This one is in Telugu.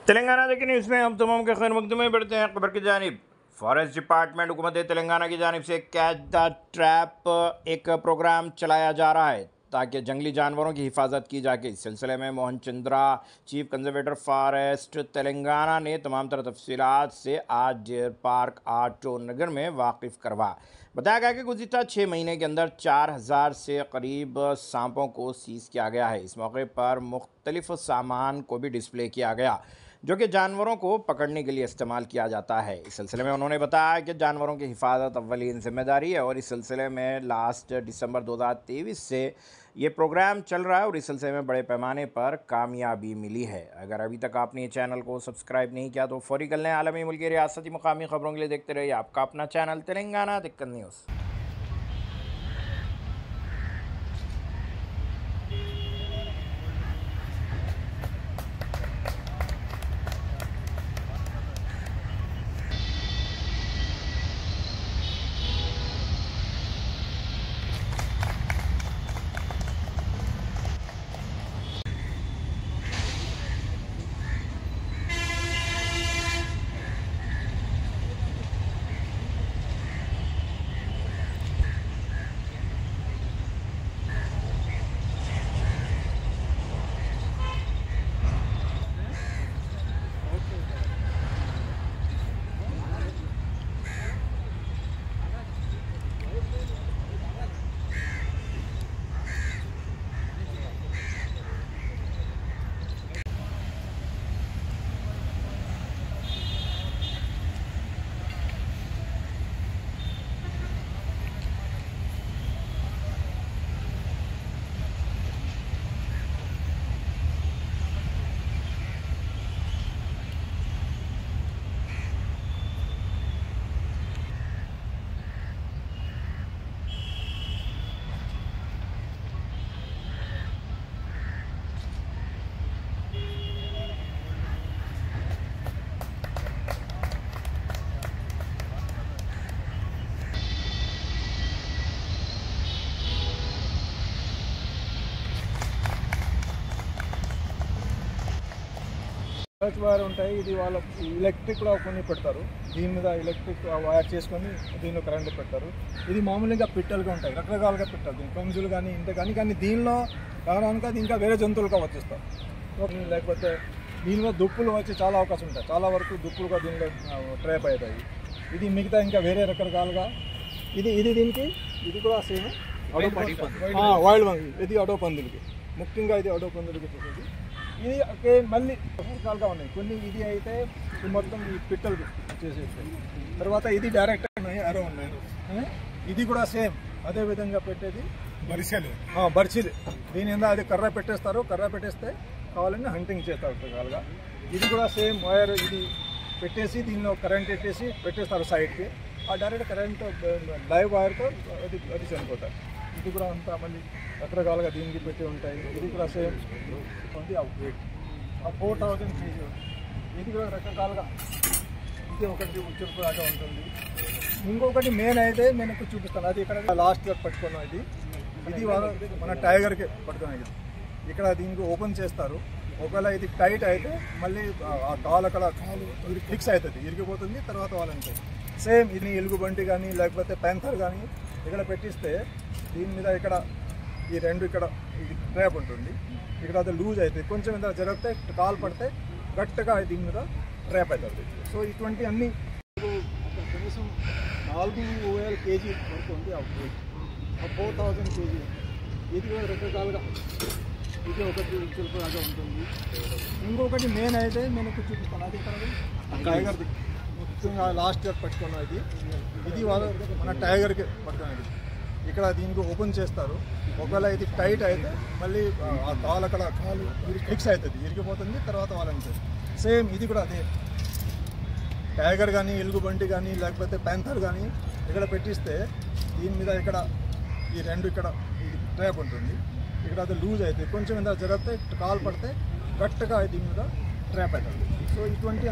तेलंगाना के न्यूज़ में हम तमाम के खैर मकदमे में बढ़ते हैं खबर की जानिब। फॉरेस्ट डिपार्टमेंट हुकूमत तेलंगाना की जानिब से कैच द ट्रैप एक प्रोग्राम चलाया जा रहा है ताकि जंगली जानवरों की हिफाजत की जाए। इस सिलसिले में Mohan Chandra chief conservator forest Telangana ने तमाम तरह तफसीलात से आज डियर पार्क आटो नगर में वाकिफ़ करवा। बताया गया कि गुज़िश्ता 6 महीने के अंदर 4000 से करीब सांपों को सीज़ किया गया है। इस मौके पर मुख्तलिफ सामान को भी डिस्प्ले किया गया जो कि जानवरों को पकड़ने के लिए इस्तेमाल किया जाता है। इस सिलसिले में उन्होंने बताया कि जानवरों की हिफाजत अव्वलीन जिम्मेदारी है और इस सिलसिले में लास्ट दिसंबर 2023 से ये प्रोग्राम चल रहा है और इस सिलसिले में बड़े पैमाने पर कामयाबी मिली है। अगर अभी तक आपने ये चैनल को सब्सक्राइब नहीं किया तो फौरी कर लें। आलमी, मुल्की, रियासती, मुकामी खबरों के लिए देखते रहिए आपका अपना चैनल तेलंगाना दिक्कत न्यूज़। ఎలక్ట్రిక్ వైర్ ఉంటాయి. ఇది వాళ్ళ ఎలక్ట్రిక్ కూడా కొన్ని పెడతారు. దీని మీద ఎలక్ట్రిక్ వైర్ చేసుకొని దీనిలో కరెంట్ పెడతారు. ఇది మామూలుగా పిట్టలుగా ఉంటాయి, రకరకాలుగా పెట్టారు. దీని కంజులు కానీ ఇంత కానీ దీనిలో రావడానికి ఇంకా వేరే జంతువులుగా వచ్చేస్తారు. లేకపోతే దీనిలో దుప్పులు వచ్చి చాలా అవకాశం ఉంటాయి. చాలా వరకు దుప్పులుగా దీనిలో ట్రాప్ అవుతాయి. ఇది మిగతా ఇంకా వేరే రకరకాలుగా ఇది దీనికి ఇది కూడా సేమ్ వైల్డ్ వన్. ఇది అడో పందులకి, ముఖ్యంగా ఇది అడో పందులకి చేసేది. ఇది మళ్ళీ రకరకాలుగా ఉన్నాయి. కొన్ని ఇది అయితే మొత్తం ఈ పిట్టలు చేసేది. తర్వాత ఇది డైరెక్ట్ ఉన్నాయి, అరో ఉన్నాయి. ఇది కూడా సేమ్ అదే విధంగా పెట్టేది బర్చిలు. దీని మీద అది కర్ర పెట్టేస్తారు. కర్ర పెట్టేస్తే కావాలని హంటింగ్ చేస్తారు రకరకాలుగా. ఇది కూడా సేమ్ వైర్ ఇది పెట్టేసి దీనిలో కరెంట్ పెట్టేస్తారు సైడ్కి. ఆ డైరెక్ట్ కరెంట్ లైవ్ వైర్తో అది చనిపోతారు. ఇది కూడా అంతా మళ్ళీ రకరకాలుగా దీనికి పెట్టి ఉంటాయి. ఇది కూడా సేమ్ ఉంది. 4000 కేజీ. ఇది కూడా రకరకాలుగా ఇది ఒకటి ఉచ్చులాగా ఉంటుంది. ఇంకొకటి మెయిన్ అయితే నేను చూపిస్తాను. అది ఇక్కడ లాస్ట్ ఇయర్ పట్టుకున్నాం. ఇది మన టైగర్కి పట్టుకున్నాం. ఇక్కడ దీనికి ఓపెన్ చేస్తారు. ఒకవేళ ఇది టైట్ అయితే మళ్ళీ ఆ కాలు ఇది ఫిక్స్ అవుతుంది, ఇరిగిపోతుంది. తర్వాత వాళ్ళంటే సేమ్ ఇది ఎలుగుబంటి కానీ లేకపోతే ప్యాంథర్ కానీ ఇక్కడ పెట్టిస్తే దీని మీద ఇక్కడ ఈ రెండు ఇక్కడ ఇది ట్రాప్ ఉంటుంది. ఇక్కడ అది లూజ్ అవుతుంది. కొంచెం ఇంత జరిగితే కాలు పడితే గట్టిగా దీని మీద ట్రాప్ అవుతుంది. సో ఇటువంటి అన్ని కనీసం 4000 కేజీ వరకు ఉంది. 4000 కేజీ. ఇది కూడా రకరకాలుగా ఇది ఒకటి చురుకులాగా ఉంటుంది. ఇంకొకటి మెయిన్ అయితే నేను చూపిస్తాను. అది ఇక్కడ టైగర్ది ముఖ్యంగా లాస్ట్ ఇయర్ పట్టుకున్నాం. ఇది మన టైగర్కి పట్టుకున్నది. ఇక్కడ దీనికి ఓపెన్ చేస్తారు. ఒకవేళ ఇది టైట్ అయితే మళ్ళీ ఆ కాలు ఇది ఫిక్స్ అవుతుంది, ఇరిగిపోతుంది. తర్వాత వాళ్ళంటే సేమ్ ఇది కూడా అదే టైగర్ కానీ ఎలుగుబంటి కానీ లేకపోతే ప్యాంథర్ కానీ ఇక్కడ పెట్టిస్తే దీని మీద ఇక్కడ ఈ రెండు ఇక్కడ ఇది ట్రాప్ ఉంటుంది. ఇక్కడ అది లూజ్ అవుతుంది. కొంచెం ఇంత జరిగితే కాలు పడితే గట్టిగా దీని మీద ట్రాప్ అవుతుంది. సో ఇటువంటి